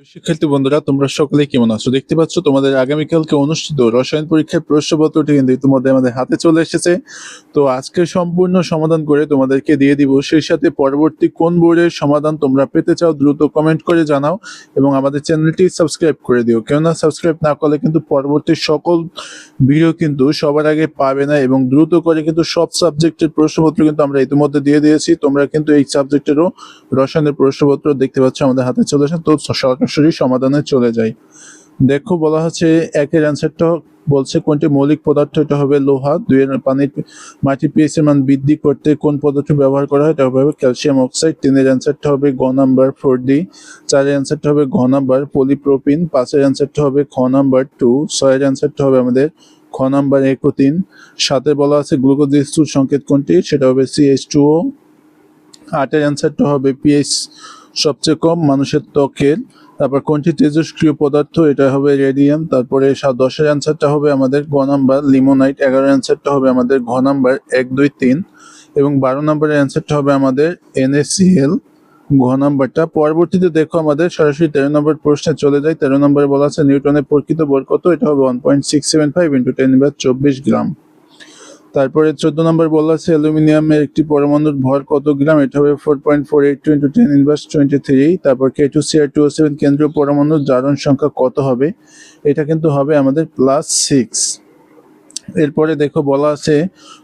শিক্ষার্থী বন্ধুরা, তোমরা সকলে কেমন আছো? দেখতে পাচ্ছ তোমাদের আগামীকালকে অনুষ্ঠিত রসায়ন পরীক্ষার প্রশ্নপত্রটি কিন্তু ইতিমধ্যে আমাদের হাতে চলে এসেছে। তো আজকে সম্পূর্ণ সমাধান করে তোমাদেরকে দিয়ে দিব। সেই সাথে পরবর্তী কোন বোর্ডের সমাধান তোমরা পেতে চাও দ্রুত কমেন্ট করে জানাও এবং আমাদের চ্যানেলটি সাবস্ক্রাইব করে দিও। কেননা সাবস্ক্রাইব না করলে কিন্তু পরবর্তী সকল ভিডিও কিন্তু সবার আগে পাবে না, এবং দ্রুত করে কিন্তু সব সাবজেক্টের প্রশ্নপত্র কিন্তু আমরা ইতিমধ্যে দিয়ে দিয়েছি। তোমরা কিন্তু এই সাবজেক্টেরও রসায়নের প্রশ্নপত্র দেখতে পাচ্ছ আমাদের হাতে চলে এসেছে। তো সরাসরি সমাধানে চলে যাই। দেখো, বলা হচ্ছে একের অ্যান্সারটা বলছে কোনটি মৌলিক পদার্থ, এটা হবে লোহা। দুইয়ের মাটির পিএইচ এর মান বৃদ্ধি করতে কোন পদার্থ ব্যবহার করা হয়, এটা হবে ক্যালসিয়াম অক্সাইড। তিনের অ্যান্সারটা হবে গ নাম্বার 4D। চারের অ্যান্সারটা হবে ঘ নাম্বার পলিপ্রোপিন। পাঁচের অ্যান্সারটা হবে খ নাম্বার 2। ছয়ের অ্যান্সারটা হবে আমাদের খ নাম্বার একোতিন। সাথে বলা আছে গ্লুকোজ স্থূল সংকেত কোনটি, সেটা হবে CH2O। আটের অ্যান্সারটা হবে পিএইচ সবচেয়ে কম মানুষের ত্বকের। তারপর কোনটি তেজস্ক্রিয় পদার্থ, এটা হবে রেডিয়াম। তারপরে 10-এর অ্যান্সারটা হবে আমাদের গ নাম্বার লিমোনাইট। 11-এর অ্যান্সারটা হবে আমাদের ঘ নাম্বার 1, 2, 3 এবং 12 নম্বরের অ্যান্সারটা হবে আমাদের NaCl ঘ নাম্বারটা। পরবর্তীতে দেখো আমাদের সরাসরি 13 নম্বর প্রশ্নে চলে যায়। 13 নম্বরে বলা আছে নিউটনের প্রকৃত ভর কত, এটা হবে 1.675 × 10⁻24 গ্রাম। তারপরে 14 নম্বর বলা আছে অ্যালুমিনিয়ামের একটি পরমাণুর ভর কত গ্রাম, এটা হবে 4.482 × 10⁻23। তারপর K2Cr2O7 কেন্দ্রীয় পরমাণুর জারণ সংখ্যা কত হবে, এটা কিন্তু হবে আমাদের +6। এরপরে দেখো বলা আছে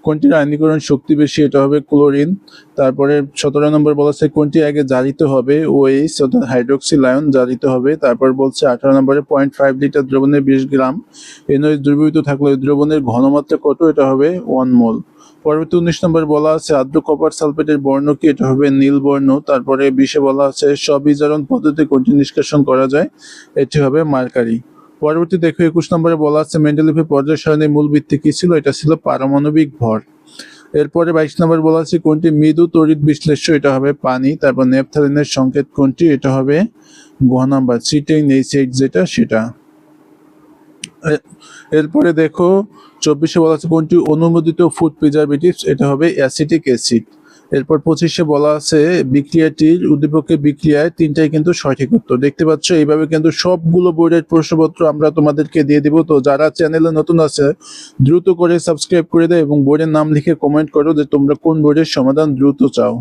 কোনটির আয়নীকরণ শক্তি বেশি, এটা হবে ক্লোরিন। তারপরে 17 নম্বর বলা আছে কোনটি আগে জারিত হবে, OH অর্থাৎ হাইড্রোক্সিল আয়ন জারিত হবে। তারপর বলছে 18 নম্বরে 0.5 লিটার দ্রবণে 20 গ্রাম NaOH দ্রবীভূত থাকলে দ্রবণের ঘনমাত্রা কত, এটা হবে 1 মোল। পরবর্তী 19 নম্বর বলা আছে আর্দ্র কপার সালফেটের বর্ণ কি, এটা হবে নীল বর্ণ। তারপরে 20-এ বলা আছে স্ববিজারণ পদ্ধতি কোনটি নিষ্কাশন করা যায়, এটি হবে মার্কারি। পরবর্তী দেখো 21 নম্বরে বলা আছে মেন্ডেলিফের পর্যায় সারণীর মূল ভিত্তি কি ছিল, এটা ছিল পারমাণবিক ভর। এরপরে 22 নম্বর বলা আছে কোনটি মৃদু তড়িৎ বিশ্লেষ্য, এটা হবে পানি। তারপর নেপথালিনের সংকেত কোনটি, এটা হবে ঘ নাম্বার CH8 যেটা সেটা। এরপরে দেখো 24-এ বলা আছে কোনটি অনুমোদিত ফুড প্রিজারভেটিভস, এটা হবে অ্যাসিটিক অ্যাসিড। এরপর 25-এ বলা আছে বিক্রিয়াটির উদ্দীপকের বিক্রিয়ায় তিনটাই কিন্তু সঠিক উত্তর। দেখতে পাচ্ছ এইভাবে কিন্তু সবগুলো বোর্ডের প্রশ্নপত্র আমরা তোমাদেরকে দিয়ে দিব। তো যারা চ্যানেলে নতুন আছে দ্রুত করে সাবস্ক্রাইব করে দেয় এবং বোর্ডের নাম লিখে কমেন্ট করো যে তোমরা কোন বোর্ডের সমাধান দ্রুত চাও।